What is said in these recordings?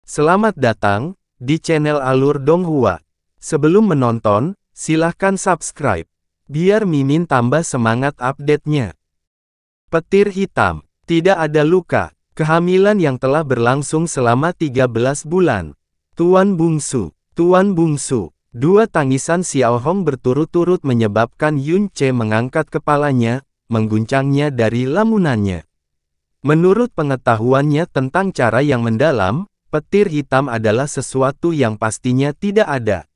Selamat datang di channel Alur Donghua. Sebelum menonton, silahkan subscribe, biar Mimin tambah semangat update-nya. Petir hitam, tidak ada luka, kehamilan yang telah berlangsung selama 13 bulan. Tuan Bungsu, dua tangisan Xiao Hong berturut-turut menyebabkan Yun Ce mengangkat kepalanya, mengguncangnya dari lamunannya. Menurut pengetahuannya tentang cara yang mendalam, petir hitam adalah sesuatu yang pastinya tidak ada.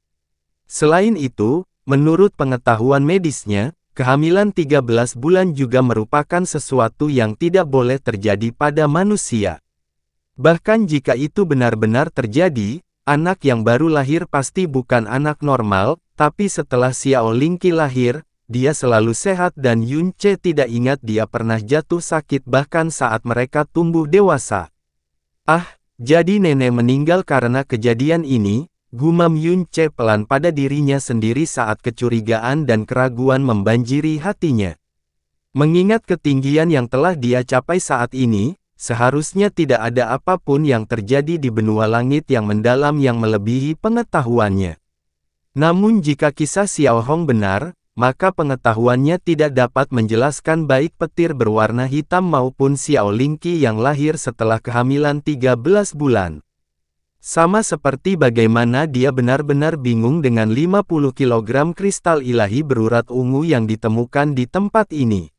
Selain itu, menurut pengetahuan medisnya, kehamilan 13 bulan juga merupakan sesuatu yang tidak boleh terjadi pada manusia. Bahkan jika itu benar-benar terjadi, anak yang baru lahir pasti bukan anak normal, tapi setelah Xiao Lingqi lahir, dia selalu sehat dan Yun Ce tidak ingat dia pernah jatuh sakit bahkan saat mereka tumbuh dewasa. Ah, jadi nenek meninggal karena kejadian ini, gumam Yun Ce pelan pada dirinya sendiri saat kecurigaan dan keraguan membanjiri hatinya. Mengingat ketinggian yang telah dia capai saat ini, seharusnya tidak ada apapun yang terjadi di benua langit yang mendalam yang melebihi pengetahuannya. Namun jika kisah Xiao Hong benar, maka pengetahuannya tidak dapat menjelaskan baik petir berwarna hitam maupun Xiao Lingqi yang lahir setelah kehamilan 13 bulan. Sama seperti bagaimana dia benar-benar bingung dengan 50 kg kristal ilahi berurat ungu yang ditemukan di tempat ini.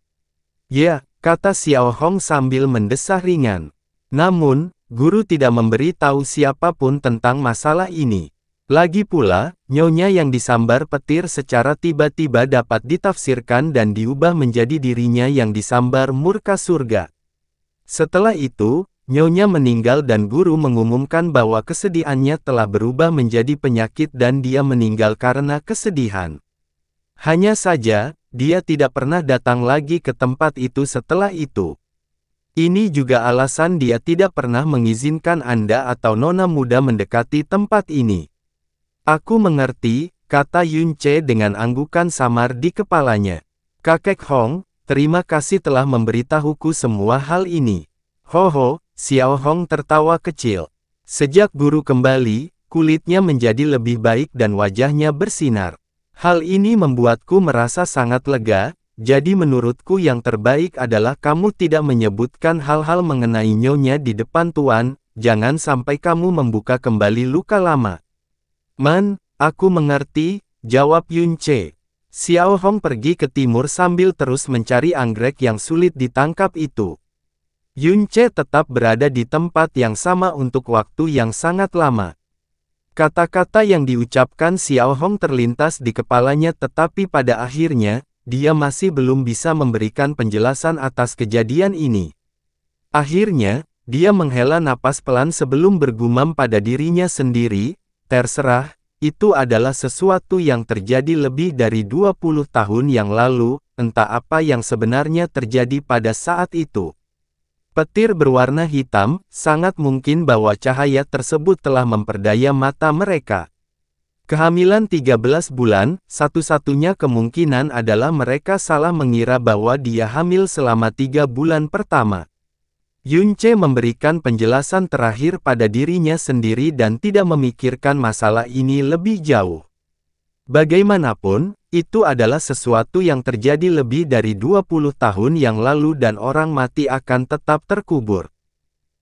Ya, kata Xiao Hong sambil mendesah ringan. Namun, guru tidak memberi tahu siapapun tentang masalah ini. Lagi pula, nyonya yang disambar petir secara tiba-tiba dapat ditafsirkan dan diubah menjadi dirinya yang disambar murka surga. Setelah itu, nyonya meninggal dan guru mengumumkan bahwa kesedihannya telah berubah menjadi penyakit dan dia meninggal karena kesedihan. Hanya saja, dia tidak pernah datang lagi ke tempat itu setelah itu. Ini juga alasan dia tidak pernah mengizinkan Anda atau nona muda mendekati tempat ini. Aku mengerti, kata Yun Ce dengan anggukan samar di kepalanya. Kakek Hong, terima kasih telah memberitahuku semua hal ini. Hoho, Xiao Hong tertawa kecil. Sejak guru kembali, kulitnya menjadi lebih baik dan wajahnya bersinar. Hal ini membuatku merasa sangat lega, jadi menurutku yang terbaik adalah kamu tidak menyebutkan hal-hal mengenai nyonya di depan tuan, jangan sampai kamu membuka kembali luka lama. Man, aku mengerti, jawab Yun Ce. Xiao Hong pergi ke timur sambil terus mencari anggrek yang sulit ditangkap itu. Yun Ce tetap berada di tempat yang sama untuk waktu yang sangat lama. Kata-kata yang diucapkan Xiao Hong terlintas di kepalanya tetapi pada akhirnya, dia masih belum bisa memberikan penjelasan atas kejadian ini. Akhirnya, dia menghela napas pelan sebelum bergumam pada dirinya sendiri, terserah, itu adalah sesuatu yang terjadi lebih dari 20 tahun yang lalu, entah apa yang sebenarnya terjadi pada saat itu. Petir berwarna hitam, sangat mungkin bahwa cahaya tersebut telah memperdaya mata mereka. Kehamilan 13 bulan, satu-satunya kemungkinan adalah mereka salah mengira bahwa dia hamil selama 3 bulan pertama. Yun Ce memberikan penjelasan terakhir pada dirinya sendiri dan tidak memikirkan masalah ini lebih jauh. Bagaimanapun, itu adalah sesuatu yang terjadi lebih dari 20 tahun yang lalu dan orang mati akan tetap terkubur.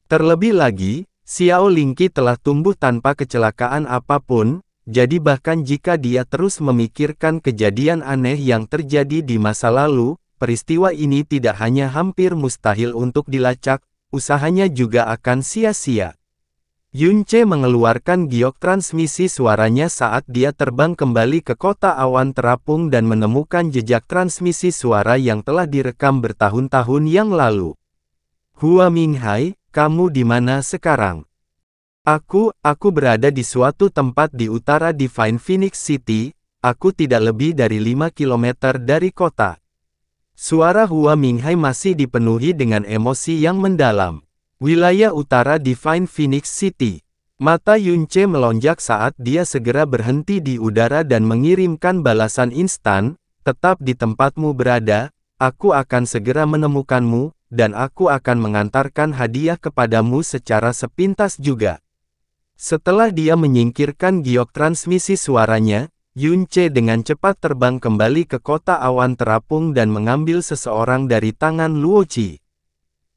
Terlebih lagi, Xiao Lingqi telah tumbuh tanpa kecelakaan apapun, jadi bahkan jika dia terus memikirkan kejadian aneh yang terjadi di masa lalu, peristiwa ini tidak hanya hampir mustahil untuk dilacak, usahanya juga akan sia-sia. Yun Ce mengeluarkan giok transmisi suaranya saat dia terbang kembali ke kota awan terapung dan menemukan jejak transmisi suara yang telah direkam bertahun-tahun yang lalu. Hua Minghai, kamu di mana sekarang? Aku berada di suatu tempat di utara Divine Phoenix City, aku tidak lebih dari 5 km dari kota. Suara Hua Minghai masih dipenuhi dengan emosi yang mendalam. Wilayah utara Divine Phoenix City. Mata Yun Ce melonjak saat dia segera berhenti di udara dan mengirimkan balasan instan, tetap di tempatmu berada, aku akan segera menemukanmu, dan aku akan mengantarkan hadiah kepadamu secara sepintas juga. Setelah dia menyingkirkan giok transmisi suaranya, Yunce dengan cepat terbang kembali ke kota awan terapung dan mengambil seseorang dari tangan Luoqi.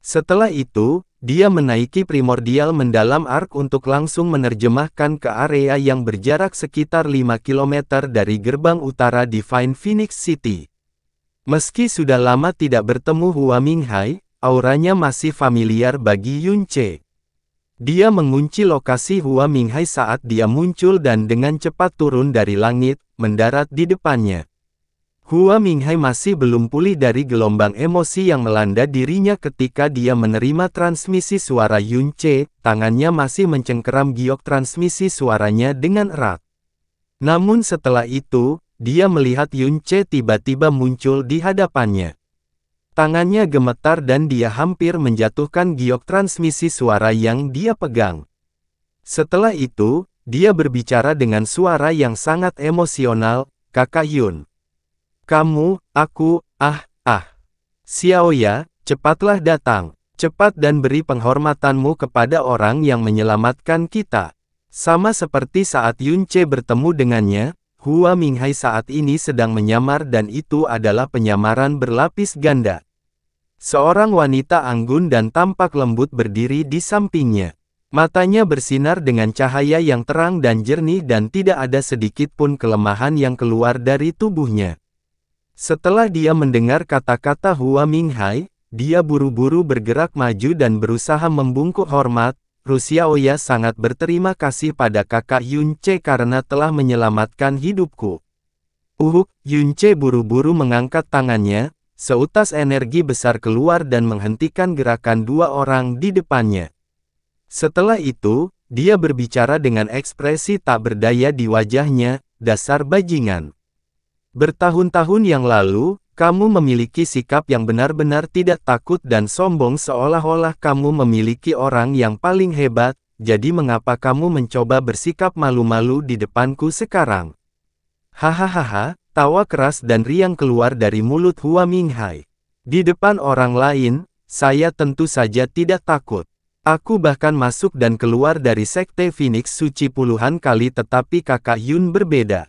Setelah itu, dia menaiki primordial mendalam ark untuk langsung menerjemahkan ke area yang berjarak sekitar 5 km dari gerbang utara Divine Phoenix City. Meski sudah lama tidak bertemu Hua Minghai, auranya masih familiar bagi Yunce. Dia mengunci lokasi Hua Minghai saat dia muncul dan dengan cepat turun dari langit, mendarat di depannya. Hua Minghai masih belum pulih dari gelombang emosi yang melanda dirinya ketika dia menerima transmisi suara Yunce, tangannya masih mencengkeram giok transmisi suaranya dengan erat. Namun setelah itu, dia melihat Yunce tiba-tiba muncul di hadapannya. Tangannya gemetar dan dia hampir menjatuhkan giok transmisi suara yang dia pegang. Setelah itu, dia berbicara dengan suara yang sangat emosional, "Kakak Yun. Kamu, aku, Xiaoya, cepatlah datang. Cepat dan beri penghormatanmu kepada orang yang menyelamatkan kita." Sama seperti saat Yunce bertemu dengannya, Hua Minghai saat ini sedang menyamar dan itu adalah penyamaran berlapis ganda. Seorang wanita anggun dan tampak lembut berdiri di sampingnya. Matanya bersinar dengan cahaya yang terang dan jernih dan tidak ada sedikit pun kelemahan yang keluar dari tubuhnya. Setelah dia mendengar kata-kata Hua Minghai, dia buru-buru bergerak maju dan berusaha membungkuk hormat. "Xiaoya sangat berterima kasih pada kakak Yunce karena telah menyelamatkan hidupku." Yunce buru-buru mengangkat tangannya. Seutas energi besar keluar dan menghentikan gerakan dua orang di depannya. Setelah itu, dia berbicara dengan ekspresi tak berdaya di wajahnya, "Dasar bajingan. Bertahun-tahun yang lalu, kamu memiliki sikap yang benar-benar tidak takut dan sombong seolah-olah kamu memiliki orang yang paling hebat, jadi mengapa kamu mencoba bersikap malu-malu di depanku sekarang?" Hahaha. Tawa keras dan riang keluar dari mulut Hua Minghai. "Di depan orang lain, saya tentu saja tidak takut. Aku bahkan masuk dan keluar dari Sekte Phoenix Suci puluhan kali tetapi kakak Yun berbeda.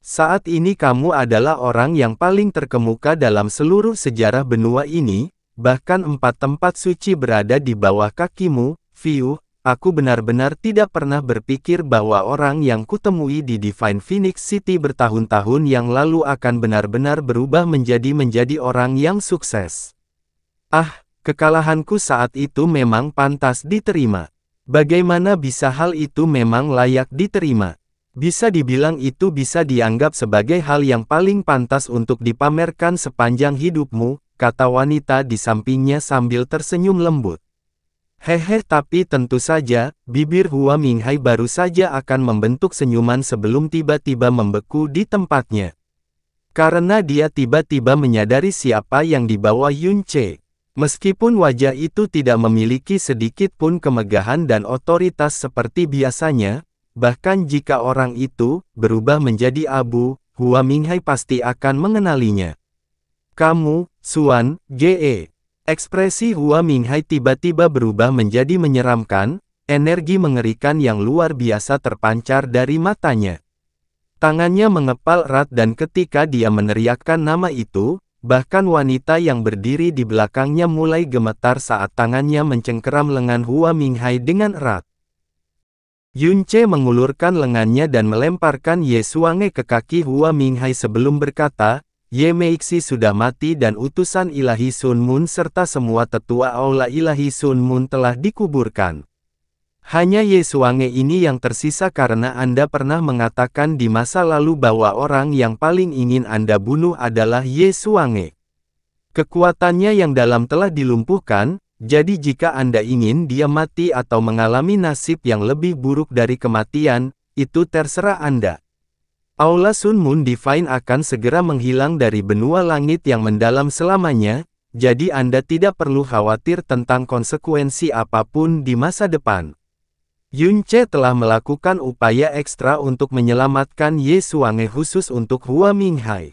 Saat ini kamu adalah orang yang paling terkemuka dalam seluruh sejarah benua ini, bahkan 4 tempat suci berada di bawah kakimu, Fiu. Aku benar-benar tidak pernah berpikir bahwa orang yang kutemui di Divine Phoenix City bertahun-tahun yang lalu akan benar-benar berubah menjadi orang yang sukses. Kekalahanku saat itu memang pantas diterima. Bagaimana bisa hal itu memang layak diterima? Bisa dibilang itu bisa dianggap sebagai hal yang paling pantas untuk dipamerkan sepanjang hidupmu," kata wanita di sampingnya sambil tersenyum lembut. Tapi tentu saja, bibir Hua Minghai baru saja akan membentuk senyuman sebelum tiba-tiba membeku di tempatnya. Karena dia tiba-tiba menyadari siapa yang dibawa Yunce. Meskipun wajah itu tidak memiliki sedikit pun kemegahan dan otoritas seperti biasanya, bahkan jika orang itu berubah menjadi abu, Hua Minghai pasti akan mengenalinya. "Kamu, Xuan Ge." Ekspresi Hua Minghai tiba-tiba berubah menjadi menyeramkan, energi mengerikan yang luar biasa terpancar dari matanya. Tangannya mengepal erat dan ketika dia meneriakkan nama itu, bahkan wanita yang berdiri di belakangnya mulai gemetar saat tangannya mencengkeram lengan Hua Minghai dengan erat. Yunce mengulurkan lengannya dan melemparkan Ye Xuange ke kaki Hua Minghai sebelum berkata, "Ye Meixi sudah mati dan utusan ilahi Sun Moon serta semua tetua aula ilahi Sun Moon telah dikuburkan. Hanya Ye Xuange ini yang tersisa karena Anda pernah mengatakan di masa lalu bahwa orang yang paling ingin Anda bunuh adalah Ye Xuange. Kekuatannya yang dalam telah dilumpuhkan, jadi jika Anda ingin dia mati atau mengalami nasib yang lebih buruk dari kematian, itu terserah Anda. Aula Sun Moon Divine akan segera menghilang dari benua langit yang mendalam selamanya, jadi Anda tidak perlu khawatir tentang konsekuensi apapun di masa depan." Yunce telah melakukan upaya ekstra untuk menyelamatkan Ye Xuange khusus untuk Hua Minghai.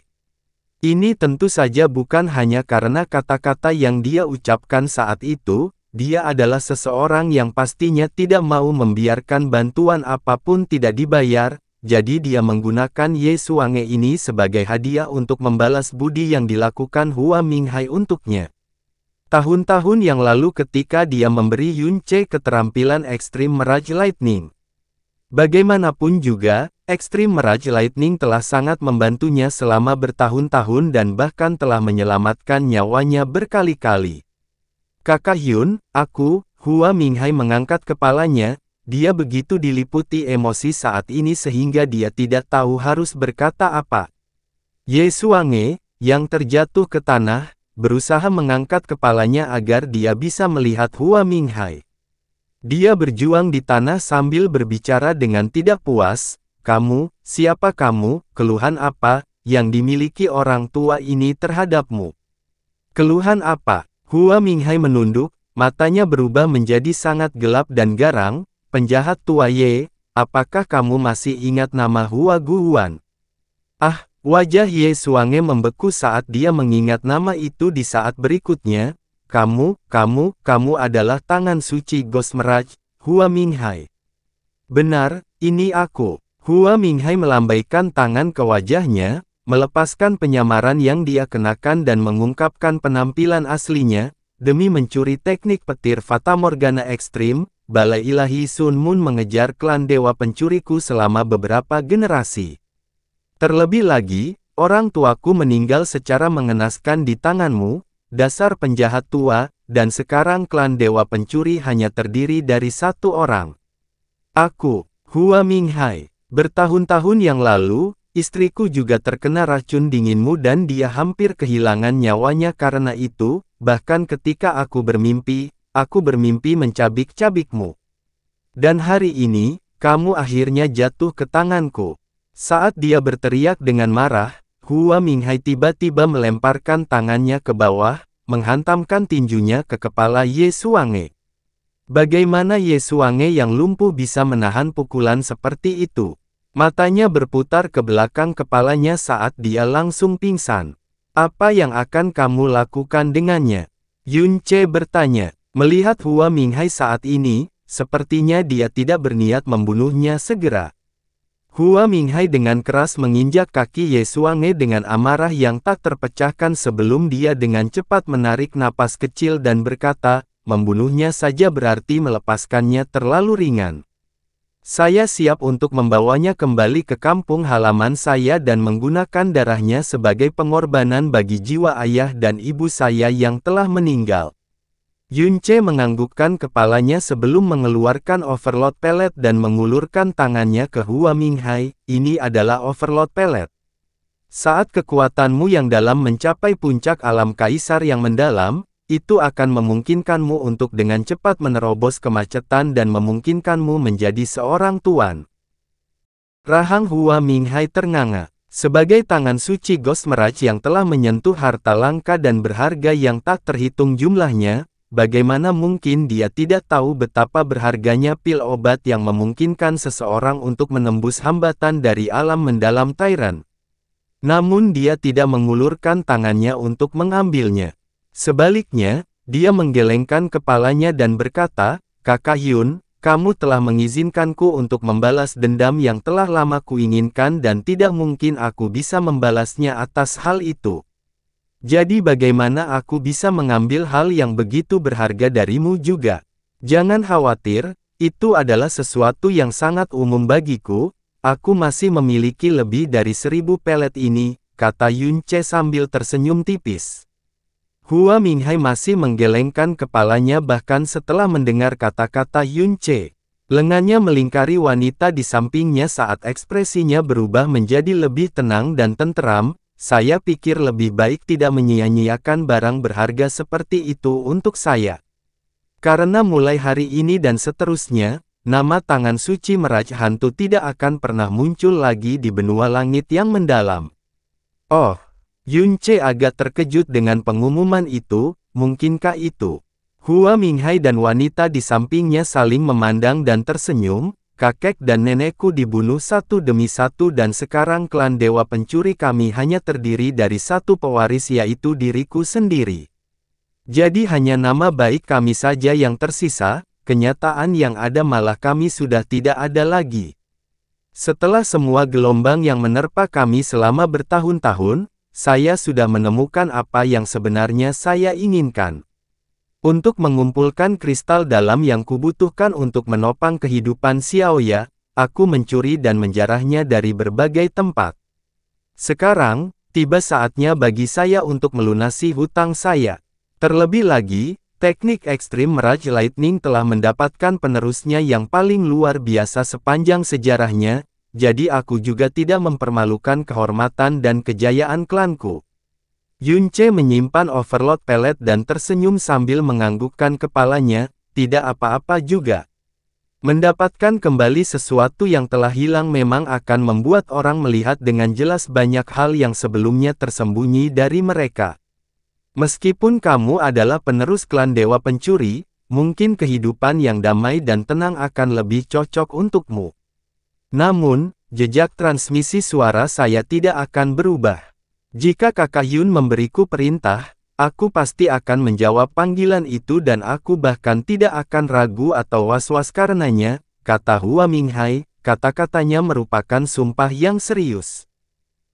Ini tentu saja bukan hanya karena kata-kata yang dia ucapkan saat itu, dia adalah seseorang yang pastinya tidak mau membiarkan bantuan apapun tidak dibayar, jadi dia menggunakan Ye Xuange ini sebagai hadiah untuk membalas budi yang dilakukan Hua Minghai untuknya. Tahun-tahun yang lalu ketika dia memberi Yun Ce keterampilan Extreme Mirage Lightning. Bagaimanapun juga, Extreme Mirage Lightning telah sangat membantunya selama bertahun-tahun dan bahkan telah menyelamatkan nyawanya berkali-kali. Kakak Hyun, Hua Minghai mengangkat kepalanya, dia begitu diliputi emosi saat ini sehingga dia tidak tahu harus berkata apa. Ye Xuange, yang terjatuh ke tanah, berusaha mengangkat kepalanya agar dia bisa melihat Hua Minghai. Dia berjuang di tanah sambil berbicara dengan tidak puas, "Kamu, siapa kamu, keluhan apa, yang dimiliki orang tua ini terhadapmu?" "Keluhan apa?" Hua Minghai menunduk, matanya berubah menjadi sangat gelap dan garang, "Penjahat tua Ye, apakah kamu masih ingat nama Hua Guhuan?" Ah, wajah Ye Xuange membeku saat dia mengingat nama itu di saat berikutnya, kamu adalah tangan suci Ghost Mirage, Hua Minghai." "Benar, ini aku." Hua Minghai melambaikan tangan ke wajahnya, melepaskan penyamaran yang dia kenakan dan mengungkapkan penampilan aslinya, "Demi mencuri teknik petir Fata Morgana ekstrim, Balai Ilahi Sun Moon mengejar klan Dewa Pencuriku selama beberapa generasi. Terlebih lagi, orang tuaku meninggal secara mengenaskan di tanganmu, dasar penjahat tua, dan sekarang klan Dewa Pencuri hanya terdiri dari satu orang. Aku, Hua Minghai. Bertahun-tahun yang lalu, istriku juga terkena racun dinginmu dan dia hampir kehilangan nyawanya karena itu, bahkan ketika aku bermimpi mencabik-cabikmu. Dan hari ini, kamu akhirnya jatuh ke tanganku." Saat dia berteriak dengan marah, Hua Minghai tiba-tiba melemparkan tangannya ke bawah, menghantamkan tinjunya ke kepala Ye Xuange. Bagaimana Ye Xuange yang lumpuh bisa menahan pukulan seperti itu? Matanya berputar ke belakang kepalanya saat dia langsung pingsan. "Apa yang akan kamu lakukan dengannya?" Yun Ce bertanya. Melihat Hua Minghai saat ini, sepertinya dia tidak berniat membunuhnya segera. Hua Minghai dengan keras menginjak kaki Ye Xuange dengan amarah yang tak terpecahkan sebelum dia dengan cepat menarik napas kecil dan berkata, "Membunuhnya saja berarti melepaskannya terlalu ringan. Saya siap untuk membawanya kembali ke kampung halaman saya dan menggunakan darahnya sebagai pengorbanan bagi jiwa ayah dan ibu saya yang telah meninggal." Yun Ce menganggukkan kepalanya sebelum mengeluarkan Overload Pellet dan mengulurkan tangannya ke Hua Minghai. "Ini adalah Overload Pellet. Saat kekuatanmu yang dalam mencapai puncak alam kaisar yang mendalam, itu akan memungkinkanmu untuk dengan cepat menerobos kemacetan dan memungkinkanmu menjadi seorang tuan." Rahang Hua Minghai ternganga. Sebagai tangan suci Ghost Mirage yang telah menyentuh harta langka dan berharga yang tak terhitung jumlahnya, bagaimana mungkin dia tidak tahu betapa berharganya pil obat yang memungkinkan seseorang untuk menembus hambatan dari alam mendalam Tyrant. Namun dia tidak mengulurkan tangannya untuk mengambilnya. Sebaliknya, dia menggelengkan kepalanya dan berkata, "Kakak Hyun, kamu telah mengizinkanku untuk membalas dendam yang telah lama kuinginkan dan tidak mungkin aku bisa membalasnya atas hal itu. Jadi bagaimana aku bisa mengambil hal yang begitu berharga darimu juga? Jangan khawatir, itu adalah sesuatu yang sangat umum bagiku, aku masih memiliki lebih dari 1000 pelet ini," kata Yun Ce sambil tersenyum tipis. Hua Minghai masih menggelengkan kepalanya bahkan setelah mendengar kata-kata Yun Ce. Lengannya melingkari wanita di sampingnya saat ekspresinya berubah menjadi lebih tenang dan tenteram. "Saya pikir lebih baik tidak menyia-nyiakan barang berharga seperti itu untuk saya. Karena mulai hari ini dan seterusnya, nama tangan suci Mirage Hantu tidak akan pernah muncul lagi di benua langit yang mendalam." Oh, Yun Ce agak terkejut dengan pengumuman itu, mungkinkah itu? Hua Minghai dan wanita di sampingnya saling memandang dan tersenyum, "Kakek dan nenekku dibunuh satu demi satu dan sekarang klan Dewa Pencuri kami hanya terdiri dari satu pewaris yaitu diriku sendiri. Jadi hanya nama baik kami saja yang tersisa, kenyataan yang ada malah kami sudah tidak ada lagi. Setelah semua gelombang yang menerpa kami selama bertahun-tahun, saya sudah menemukan apa yang sebenarnya saya inginkan. Untuk mengumpulkan kristal dalam yang kubutuhkan untuk menopang kehidupan Xiaoya, aku mencuri dan menjarahnya dari berbagai tempat. Sekarang, tiba saatnya bagi saya untuk melunasi hutang saya. Terlebih lagi, teknik ekstrim Mirage Lightning telah mendapatkan penerusnya yang paling luar biasa sepanjang sejarahnya, jadi aku juga tidak mempermalukan kehormatan dan kejayaan klanku. Yunce menyimpan overload pelet dan tersenyum sambil menganggukkan kepalanya, tidak apa-apa juga. Mendapatkan kembali sesuatu yang telah hilang memang akan membuat orang melihat dengan jelas banyak hal yang sebelumnya tersembunyi dari mereka. Meskipun kamu adalah penerus klan Dewa Pencuri, mungkin kehidupan yang damai dan tenang akan lebih cocok untukmu. Namun, jejak transmisi suara saya tidak akan berubah. Jika Kakak Yun memberiku perintah, aku pasti akan menjawab panggilan itu dan aku bahkan tidak akan ragu atau was-was karenanya, kata Hua Minghai, kata-katanya merupakan sumpah yang serius.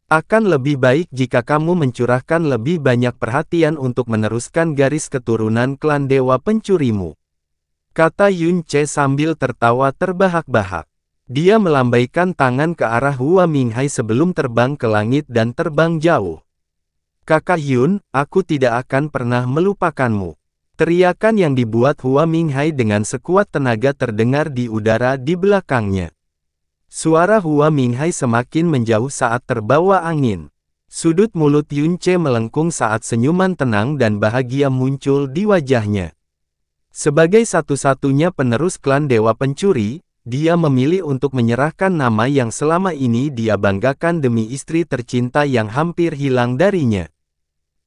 Akan lebih baik jika kamu mencurahkan lebih banyak perhatian untuk meneruskan garis keturunan klan Dewa Pencurimu. Kata Yun Che sambil tertawa terbahak-bahak. Dia melambaikan tangan ke arah Hua Minghai sebelum terbang ke langit dan terbang jauh. Kakak Yun, aku tidak akan pernah melupakanmu. Teriakan yang dibuat Hua Minghai dengan sekuat tenaga terdengar di udara di belakangnya. Suara Hua Minghai semakin menjauh saat terbawa angin. Sudut mulut Yun Che melengkung saat senyuman tenang dan bahagia muncul di wajahnya. Sebagai satu-satunya penerus klan Dewa Pencuri, dia memilih untuk menyerahkan nama yang selama ini dia banggakan demi istri tercinta yang hampir hilang darinya.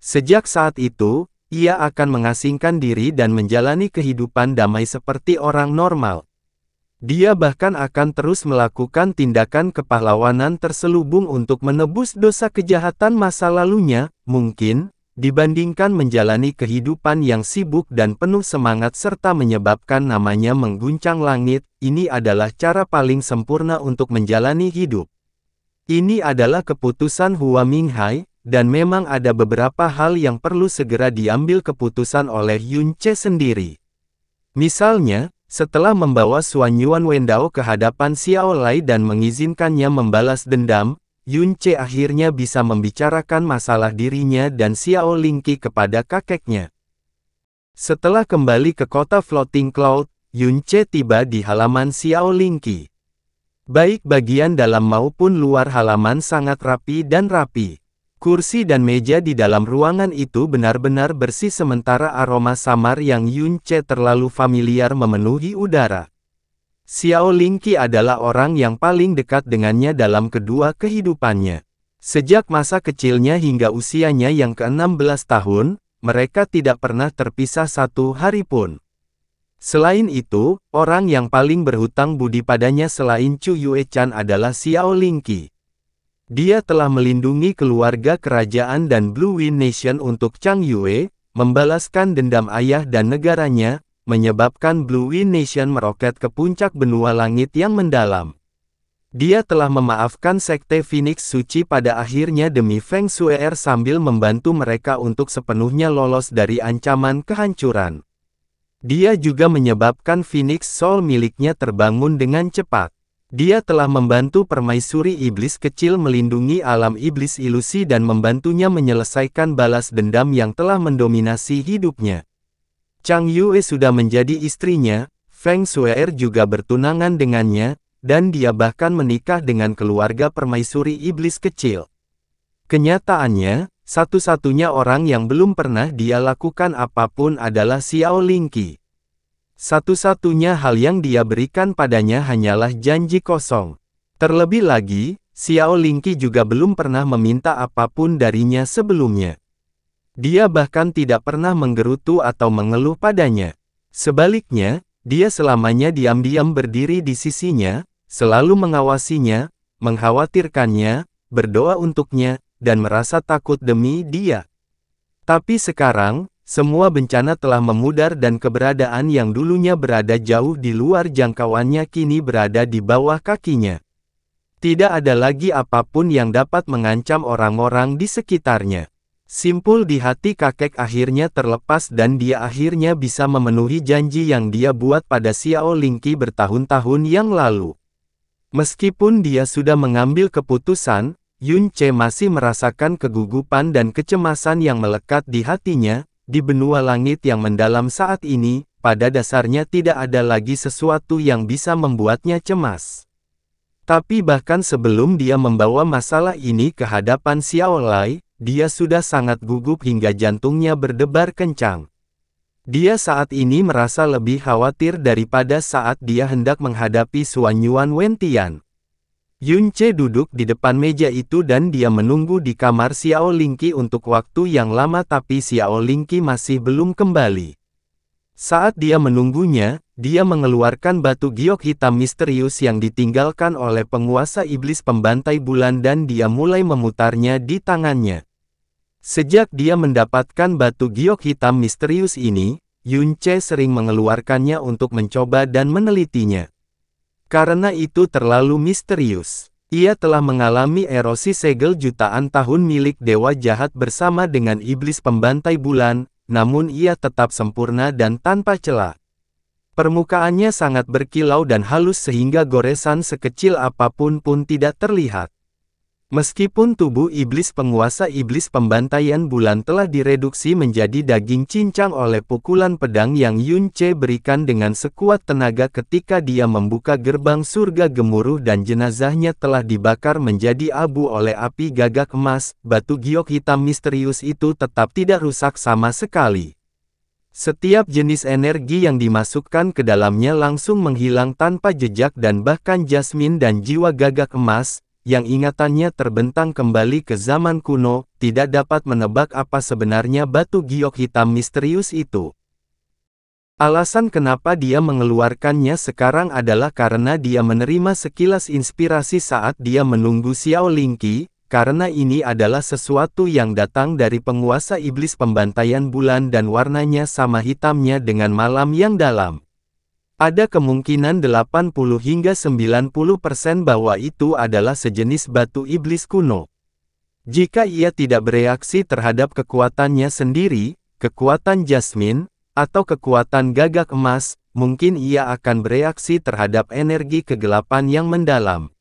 Sejak saat itu, ia akan mengasingkan diri dan menjalani kehidupan damai seperti orang normal. Dia bahkan akan terus melakukan tindakan kepahlawanan terselubung untuk menebus dosa kejahatan masa lalunya, mungkin, dibandingkan menjalani kehidupan yang sibuk dan penuh semangat serta menyebabkan namanya mengguncang langit, ini adalah cara paling sempurna untuk menjalani hidup. Ini adalah keputusan Hua Minghai, dan memang ada beberapa hal yang perlu segera diambil keputusan oleh Yun Che sendiri. Misalnya, setelah membawa Xuan Yuan Wendao ke hadapan Xiao Lai dan mengizinkannya membalas dendam, Yun Che akhirnya bisa membicarakan masalah dirinya dan Xiao Lingqi kepada kakeknya. Setelah kembali ke kota Floating Cloud, Yun Che tiba di halaman Xiao Lingqi. Baik bagian dalam maupun luar halaman sangat rapi dan rapi. Kursi dan meja di dalam ruangan itu benar-benar bersih sementara aroma samar yang Yun Che terlalu familiar memenuhi udara. Xiao Lingqi adalah orang yang paling dekat dengannya dalam kedua kehidupannya. Sejak masa kecilnya hingga usianya yang ke-16 tahun, mereka tidak pernah terpisah satu hari pun. Selain itu, orang yang paling berhutang budi padanya selain Chu Yue-chan adalah Xiao Lingqi. Dia telah melindungi keluarga kerajaan dan Blue Wind Nation untuk Chang Yue, membalaskan dendam ayah dan negaranya, menyebabkan Blue Wind Nation meroket ke puncak benua langit yang mendalam. Dia telah memaafkan Sekte Phoenix Suci pada akhirnya demi Feng Shue'er sambil membantu mereka untuk sepenuhnya lolos dari ancaman kehancuran. Dia juga menyebabkan Phoenix Soul miliknya terbangun dengan cepat. Dia telah membantu permaisuri iblis kecil melindungi alam iblis ilusi dan membantunya menyelesaikan balas dendam yang telah mendominasi hidupnya. Chang Yue sudah menjadi istrinya, Feng Shue'er juga bertunangan dengannya, dan dia bahkan menikah dengan keluarga permaisuri iblis kecil. Kenyataannya, satu-satunya orang yang belum pernah dia lakukan apapun adalah Xiao Lingqi. Satu-satunya hal yang dia berikan padanya hanyalah janji kosong. Terlebih lagi, Xiao Lingqi juga belum pernah meminta apapun darinya sebelumnya. Dia bahkan tidak pernah menggerutu atau mengeluh padanya. Sebaliknya, dia selamanya diam-diam berdiri di sisinya, selalu mengawasinya, mengkhawatirkannya, berdoa untuknya, dan merasa takut demi dia. Tapi sekarang, semua bencana telah memudar dan keberadaan yang dulunya berada jauh di luar jangkauannya kini berada di bawah kakinya. Tidak ada lagi apapun yang dapat mengancam orang-orang di sekitarnya. Simpul di hati kakek akhirnya terlepas dan dia akhirnya bisa memenuhi janji yang dia buat pada Xiao Lingqi bertahun-tahun yang lalu. Meskipun dia sudah mengambil keputusan, Yun Ce masih merasakan kegugupan dan kecemasan yang melekat di hatinya. Di benua langit yang mendalam saat ini, pada dasarnya tidak ada lagi sesuatu yang bisa membuatnya cemas. Tapi bahkan sebelum dia membawa masalah ini ke hadapan Xiao Lai, dia sudah sangat gugup hingga jantungnya berdebar kencang. Dia saat ini merasa lebih khawatir daripada saat dia hendak menghadapi Xuanyuan Wentian. Yun Ce duduk di depan meja itu dan dia menunggu di kamar Xiao Lingqi untuk waktu yang lama tapi Xiao Lingqi masih belum kembali. Saat dia menunggunya, dia mengeluarkan batu giok hitam misterius yang ditinggalkan oleh penguasa iblis pembantai bulan dan dia mulai memutarnya di tangannya. Sejak dia mendapatkan batu giok hitam misterius ini, Yun Ce sering mengeluarkannya untuk mencoba dan menelitinya. Karena itu terlalu misterius. Ia telah mengalami erosi segel jutaan tahun milik dewa jahat bersama dengan iblis pembantai bulan, namun ia tetap sempurna dan tanpa celah. Permukaannya sangat berkilau dan halus sehingga goresan sekecil apapun pun tidak terlihat. Meskipun tubuh iblis penguasa iblis pembantaian bulan telah direduksi menjadi daging cincang oleh pukulan pedang yang Yun Ce berikan dengan sekuat tenaga ketika dia membuka gerbang surga gemuruh dan jenazahnya telah dibakar menjadi abu oleh api gagak emas, batu giok hitam misterius itu tetap tidak rusak sama sekali. Setiap jenis energi yang dimasukkan ke dalamnya langsung menghilang tanpa jejak dan bahkan Jasmine dan jiwa gagak emas, yang ingatannya terbentang kembali ke zaman kuno, tidak dapat menebak apa sebenarnya batu giok hitam misterius itu. Alasan kenapa dia mengeluarkannya sekarang adalah karena dia menerima sekilas inspirasi saat dia menunggu Xiao Lingqi, karena ini adalah sesuatu yang datang dari penguasa iblis pembantaian bulan dan warnanya sama hitamnya dengan malam yang dalam. Ada kemungkinan 80 hingga 90% bahwa itu adalah sejenis batu iblis kuno. Jika ia tidak bereaksi terhadap kekuatannya sendiri, kekuatan Jasmine, atau kekuatan gagak emas, mungkin ia akan bereaksi terhadap energi kegelapan yang mendalam.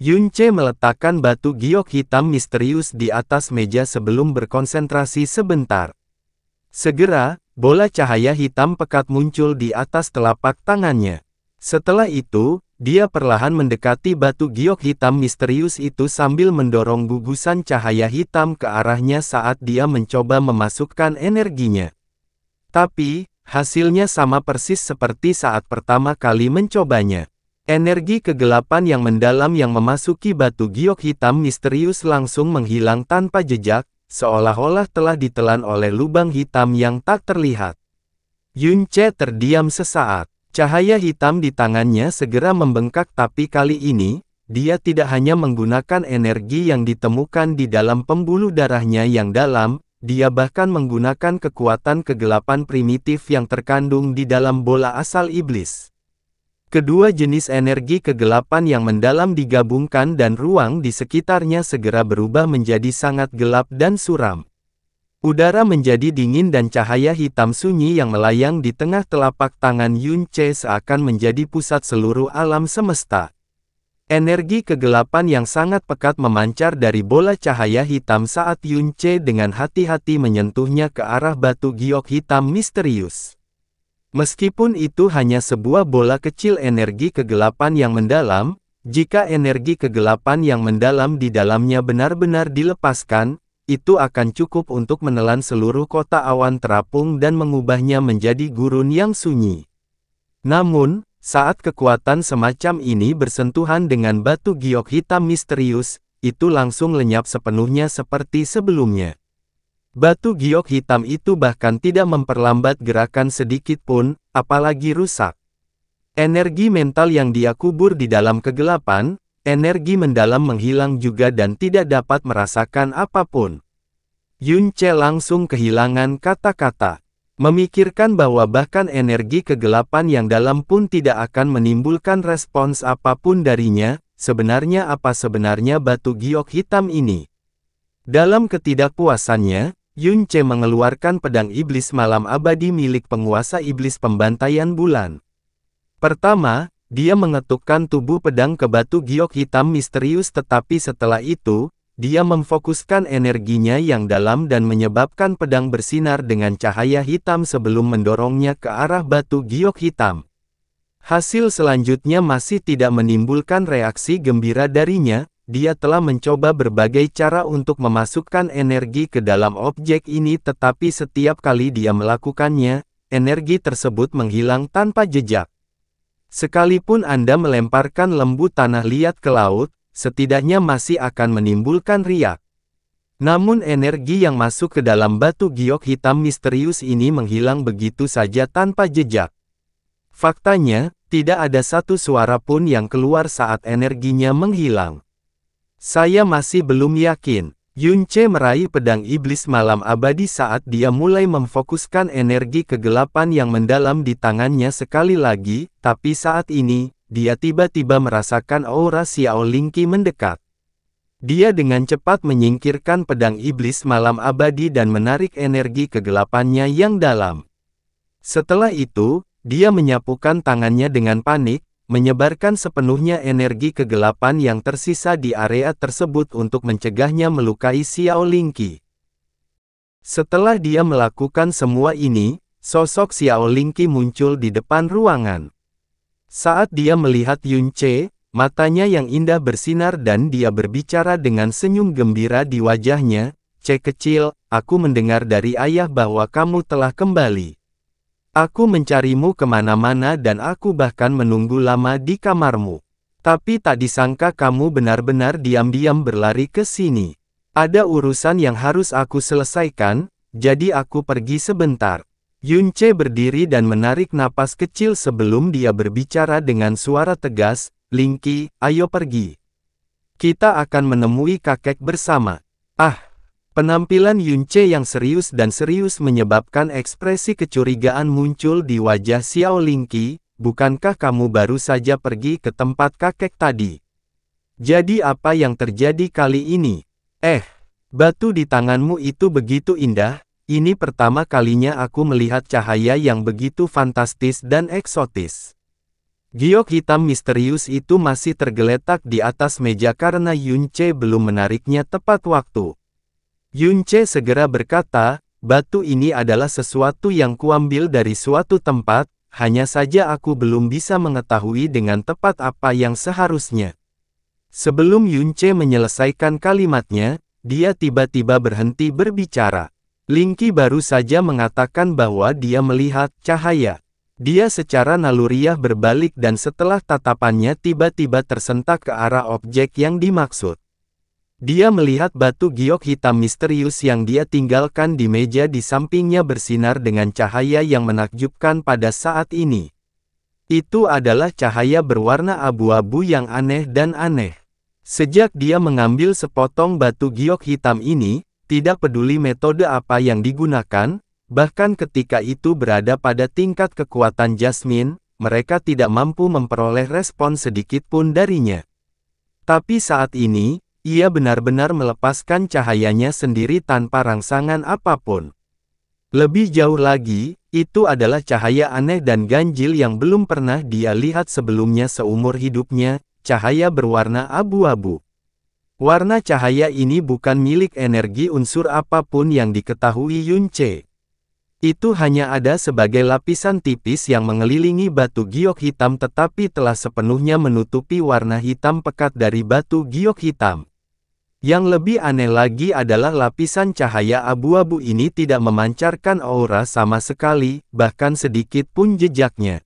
Yun Ce meletakkan batu giok hitam misterius di atas meja sebelum berkonsentrasi sebentar. Segera, bola cahaya hitam pekat muncul di atas telapak tangannya. Setelah itu, dia perlahan mendekati batu giok hitam misterius itu sambil mendorong gugusan cahaya hitam ke arahnya saat dia mencoba memasukkan energinya. Tapi, hasilnya sama persis seperti saat pertama kali mencobanya. Energi kegelapan yang mendalam yang memasuki batu giok hitam misterius langsung menghilang tanpa jejak, seolah-olah telah ditelan oleh lubang hitam yang tak terlihat. Yun Ce terdiam sesaat. Cahaya hitam di tangannya segera membengkak tapi kali ini, dia tidak hanya menggunakan energi yang ditemukan di dalam pembuluh darahnya yang dalam, dia bahkan menggunakan kekuatan kegelapan primitif yang terkandung di dalam bola asal iblis. Kedua jenis energi kegelapan yang mendalam digabungkan dan ruang di sekitarnya segera berubah menjadi sangat gelap dan suram. Udara menjadi dingin dan cahaya hitam sunyi yang melayang di tengah telapak tangan Yun Ce seakan menjadi pusat seluruh alam semesta. Energi kegelapan yang sangat pekat memancar dari bola cahaya hitam saat Yun Ce dengan hati-hati menyentuhnya ke arah batu giok hitam misterius. Meskipun itu hanya sebuah bola kecil energi kegelapan yang mendalam, jika energi kegelapan yang mendalam di dalamnya benar-benar dilepaskan, itu akan cukup untuk menelan seluruh kota awan terapung dan mengubahnya menjadi gurun yang sunyi. Namun, saat kekuatan semacam ini bersentuhan dengan batu giok hitam misterius, itu langsung lenyap sepenuhnya seperti sebelumnya. Batu giok hitam itu bahkan tidak memperlambat gerakan sedikit pun, apalagi rusak. Energi mental yang dia kubur di dalam kegelapan, energi mendalam menghilang juga dan tidak dapat merasakan apapun. Yun Che langsung kehilangan kata-kata. Memikirkan bahwa bahkan energi kegelapan yang dalam pun tidak akan menimbulkan respons apapun darinya, sebenarnya apa sebenarnya batu giok hitam ini? Dalam ketidakpuasannya, Yun Che mengeluarkan pedang iblis malam abadi milik penguasa iblis pembantaian bulan. Pertama, dia mengetukkan tubuh pedang ke batu giok hitam misterius, tetapi setelah itu, dia memfokuskan energinya yang dalam dan menyebabkan pedang bersinar dengan cahaya hitam sebelum mendorongnya ke arah batu giok hitam. Hasil selanjutnya masih tidak menimbulkan reaksi gembira darinya. Dia telah mencoba berbagai cara untuk memasukkan energi ke dalam objek ini, tetapi setiap kali dia melakukannya, energi tersebut menghilang tanpa jejak. Sekalipun Anda melemparkan lembu tanah liat ke laut, setidaknya masih akan menimbulkan riak. Namun energi yang masuk ke dalam batu giok hitam misterius ini menghilang begitu saja tanpa jejak. Faktanya, tidak ada satu suara pun yang keluar saat energinya menghilang. Saya masih belum yakin. Yun Che meraih pedang iblis malam abadi saat dia mulai memfokuskan energi kegelapan yang mendalam di tangannya sekali lagi, tapi saat ini, dia tiba-tiba merasakan aura Xiao Lingqi mendekat. Dia dengan cepat menyingkirkan pedang iblis malam abadi dan menarik energi kegelapannya yang dalam. Setelah itu, dia menyapukan tangannya dengan panik, menyebarkan sepenuhnya energi kegelapan yang tersisa di area tersebut untuk mencegahnya melukai Xiao Lingqi. Setelah dia melakukan semua ini, sosok Xiao Lingqi muncul di depan ruangan. Saat dia melihat Yun Che, matanya yang indah bersinar dan dia berbicara dengan senyum gembira di wajahnya, "Che kecil, aku mendengar dari ayah bahwa kamu telah kembali. Aku mencarimu kemana-mana dan aku bahkan menunggu lama di kamarmu. Tapi tak disangka kamu benar-benar diam-diam berlari ke sini. Ada urusan yang harus aku selesaikan, jadi aku pergi sebentar." Yun Che berdiri dan menarik napas kecil sebelum dia berbicara dengan suara tegas, "Lingqi, ayo pergi. Kita akan menemui kakek bersama." Penampilan Yun Che yang serius dan serius menyebabkan ekspresi kecurigaan muncul di wajah Xiao Lingqi. "Bukankah kamu baru saja pergi ke tempat kakek tadi? Jadi apa yang terjadi kali ini?" Batu di tanganmu itu begitu indah. Ini pertama kalinya aku melihat cahaya yang begitu fantastis dan eksotis. Giok hitam misterius itu masih tergeletak di atas meja karena Yun Che belum menariknya tepat waktu. Yun Che segera berkata, "Batu ini adalah sesuatu yang kuambil dari suatu tempat, hanya saja aku belum bisa mengetahui dengan tepat apa yang seharusnya." Sebelum Yun Che menyelesaikan kalimatnya, dia tiba-tiba berhenti berbicara. Lingqi baru saja mengatakan bahwa dia melihat cahaya. Dia secara naluriah berbalik dan setelah tatapannya tiba-tiba tersentak ke arah objek yang dimaksud. Dia melihat batu giok hitam misterius yang dia tinggalkan di meja di sampingnya bersinar dengan cahaya yang menakjubkan pada saat ini. Itu adalah cahaya berwarna abu-abu yang aneh dan aneh. Sejak dia mengambil sepotong batu giok hitam ini, tidak peduli metode apa yang digunakan, bahkan ketika itu berada pada tingkat kekuatan Jasmine, mereka tidak mampu memperoleh respon sedikit pun darinya. Tapi saat ini, ia benar-benar melepaskan cahayanya sendiri tanpa rangsangan apapun. Lebih jauh lagi, itu adalah cahaya aneh dan ganjil yang belum pernah dia lihat sebelumnya seumur hidupnya, cahaya berwarna abu-abu. Warna cahaya ini bukan milik energi unsur apapun yang diketahui Yun Che. Itu hanya ada sebagai lapisan tipis yang mengelilingi batu giok hitam tetapi telah sepenuhnya menutupi warna hitam pekat dari batu giok hitam. Yang lebih aneh lagi adalah lapisan cahaya abu-abu ini tidak memancarkan aura sama sekali, bahkan sedikit pun jejaknya.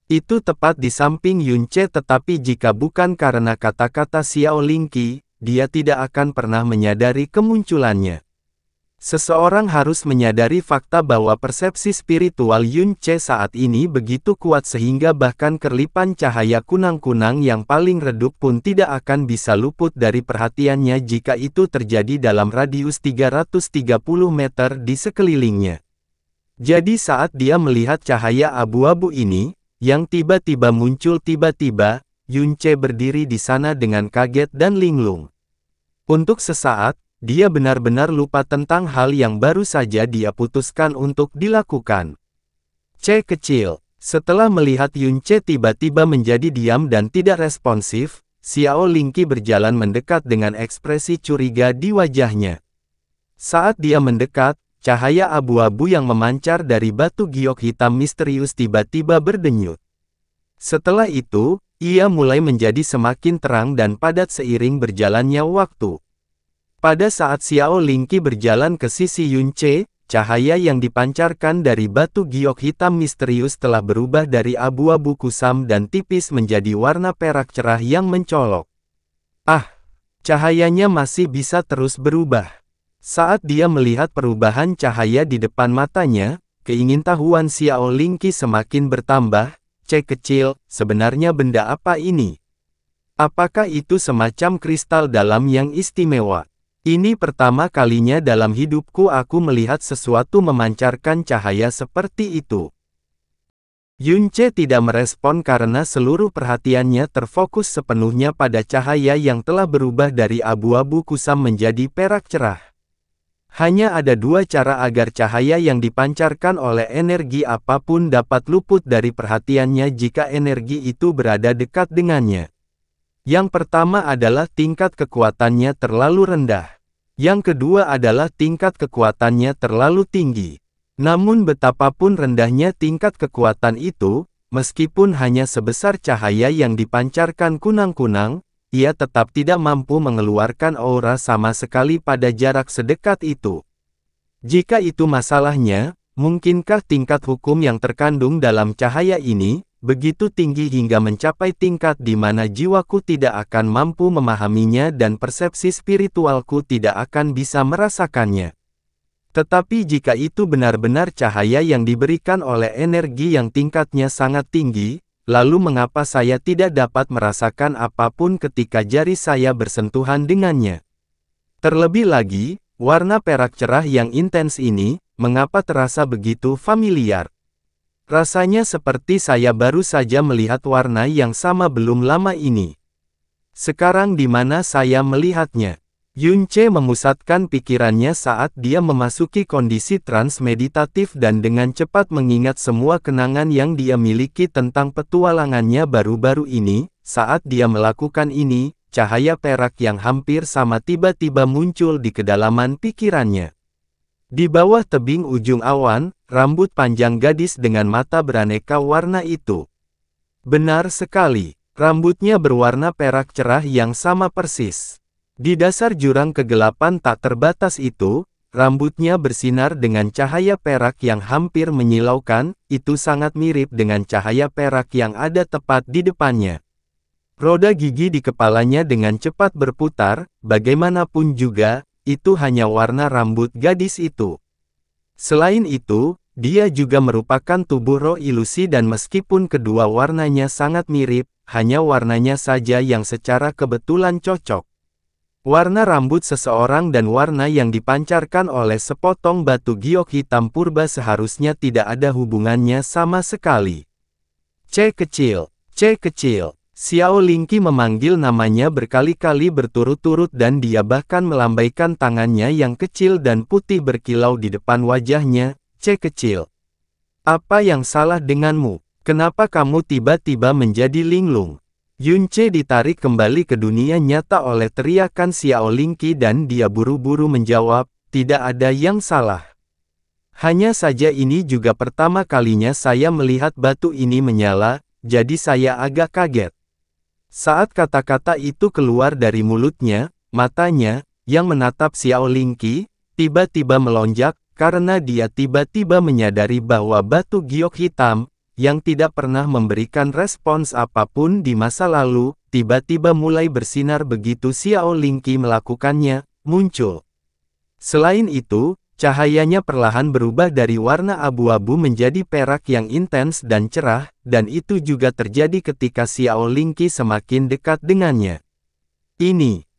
Itu tepat di samping Yun Che tetapi jika bukan karena kata-kata Xiao Lingqi, dia tidak akan pernah menyadari kemunculannya. Seseorang harus menyadari fakta bahwa persepsi spiritual Yunce saat ini begitu kuat sehingga bahkan kerlipan cahaya kunang-kunang yang paling redup pun tidak akan bisa luput dari perhatiannya jika itu terjadi dalam radius 330 meter di sekelilingnya. Jadi saat dia melihat cahaya abu-abu ini, yang tiba-tiba muncul tiba-tiba, Yunce berdiri di sana dengan kaget dan linglung. Untuk sesaat, dia benar-benar lupa tentang hal yang baru saja dia putuskan untuk dilakukan. C kecil. Setelah melihat Yunce tiba-tiba menjadi diam dan tidak responsif, Xiao Lingqi berjalan mendekat dengan ekspresi curiga di wajahnya. Saat dia mendekat, cahaya abu-abu yang memancar dari batu giok hitam misterius tiba-tiba berdenyut. Setelah itu, ia mulai menjadi semakin terang dan padat seiring berjalannya waktu. Pada saat Xiao Lingqi berjalan ke sisi Yunce, cahaya yang dipancarkan dari batu giok hitam misterius telah berubah dari abu-abu kusam dan tipis menjadi warna perak cerah yang mencolok. Ah! Cahayanya masih bisa terus berubah. Saat dia melihat perubahan cahaya di depan matanya, keingintahuan Xiao Lingqi semakin bertambah. C kecil, sebenarnya benda apa ini? Apakah itu semacam kristal dalam yang istimewa? Ini pertama kalinya dalam hidupku aku melihat sesuatu memancarkan cahaya seperti itu. Yunce tidak merespon karena seluruh perhatiannya terfokus sepenuhnya pada cahaya yang telah berubah dari abu-abu kusam menjadi perak cerah. Hanya ada dua cara agar cahaya yang dipancarkan oleh energi apapun dapat luput dari perhatiannya jika energi itu berada dekat dengannya. Yang pertama adalah tingkat kekuatannya terlalu rendah. Yang kedua adalah tingkat kekuatannya terlalu tinggi. Namun betapapun rendahnya tingkat kekuatan itu, meskipun hanya sebesar cahaya yang dipancarkan kunang-kunang, ia tetap tidak mampu mengeluarkan aura sama sekali pada jarak sedekat itu. Jika itu masalahnya, mungkinkah tingkat hukum yang terkandung dalam cahaya ini begitu tinggi hingga mencapai tingkat di mana jiwaku tidak akan mampu memahaminya dan persepsi spiritualku tidak akan bisa merasakannya. Tetapi jika itu benar-benar cahaya yang diberikan oleh energi yang tingkatnya sangat tinggi, lalu mengapa saya tidak dapat merasakan apapun ketika jari saya bersentuhan dengannya? Terlebih lagi, warna perak cerah yang intens ini, mengapa terasa begitu familiar? Rasanya seperti saya baru saja melihat warna yang sama belum lama ini. Sekarang di mana saya melihatnya? Yunce memusatkan pikirannya saat dia memasuki kondisi trans meditatif dan dengan cepat mengingat semua kenangan yang dia miliki tentang petualangannya baru-baru ini. Saat dia melakukan ini, cahaya perak yang hampir sama tiba-tiba muncul di kedalaman pikirannya. Di bawah tebing ujung awan, rambut panjang gadis dengan mata beraneka warna itu. Benar sekali, rambutnya berwarna perak cerah yang sama persis. Di dasar jurang kegelapan tak terbatas itu, rambutnya bersinar dengan cahaya perak yang hampir menyilaukan, itu sangat mirip dengan cahaya perak yang ada tepat di depannya. Roda gigi di kepalanya dengan cepat berputar, bagaimanapun juga, itu hanya warna rambut gadis itu. Selain itu, dia juga merupakan tubuh roh ilusi dan meskipun kedua warnanya sangat mirip, hanya warnanya saja yang secara kebetulan cocok. Warna rambut seseorang dan warna yang dipancarkan oleh sepotong batu giok hitam purba seharusnya tidak ada hubungannya sama sekali. C kecil, C kecil. Xiao Lingqi memanggil namanya berkali-kali berturut-turut dan dia bahkan melambaikan tangannya yang kecil dan putih berkilau di depan wajahnya. C kecil. Apa yang salah denganmu? Kenapa kamu tiba-tiba menjadi linglung? Yunce ditarik kembali ke dunia nyata oleh teriakan Xiao Lingqi dan dia buru-buru menjawab, tidak ada yang salah. Hanya saja ini juga pertama kalinya saya melihat batu ini menyala, jadi saya agak kaget. Saat kata-kata itu keluar dari mulutnya, matanya, yang menatap Xiao Lingqi, tiba-tiba melonjak, karena dia tiba-tiba menyadari bahwa batu giok hitam, yang tidak pernah memberikan respons apapun di masa lalu, tiba-tiba mulai bersinar begitu Xiao Lingqi melakukannya, muncul. Selain itu, Cahayanya perlahan berubah dari warna abu-abu menjadi perak yang intens dan cerah, dan itu juga terjadi ketika Xiao Lingqi semakin dekat dengannya.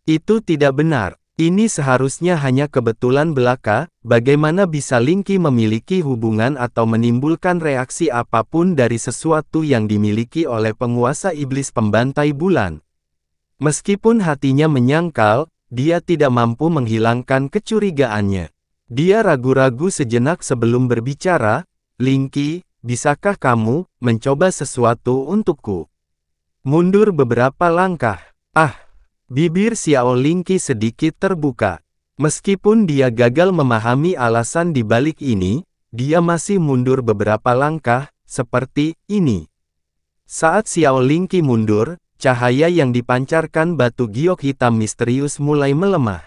Itu tidak benar. Ini seharusnya hanya kebetulan belaka. Bagaimana bisa Lingqi memiliki hubungan atau menimbulkan reaksi apapun dari sesuatu yang dimiliki oleh penguasa iblis pembantai bulan? Meskipun hatinya menyangkal, dia tidak mampu menghilangkan kecurigaannya. Dia ragu-ragu sejenak sebelum berbicara. Lingqi, bisakah kamu mencoba sesuatu untukku? Mundur beberapa langkah. Bibir Xiao Lingqi sedikit terbuka. Meskipun dia gagal memahami alasan di balik ini, dia masih mundur beberapa langkah, seperti ini. Saat Xiao Lingqi mundur, cahaya yang dipancarkan batu giok hitam misterius mulai melemah.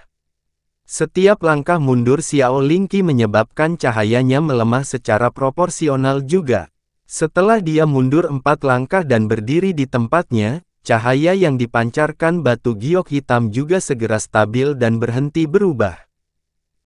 Setiap langkah mundur Xiao Lingqi menyebabkan cahayanya melemah secara proporsional juga. Setelah dia mundur 4 langkah dan berdiri di tempatnya, cahaya yang dipancarkan batu giok hitam juga segera stabil dan berhenti berubah.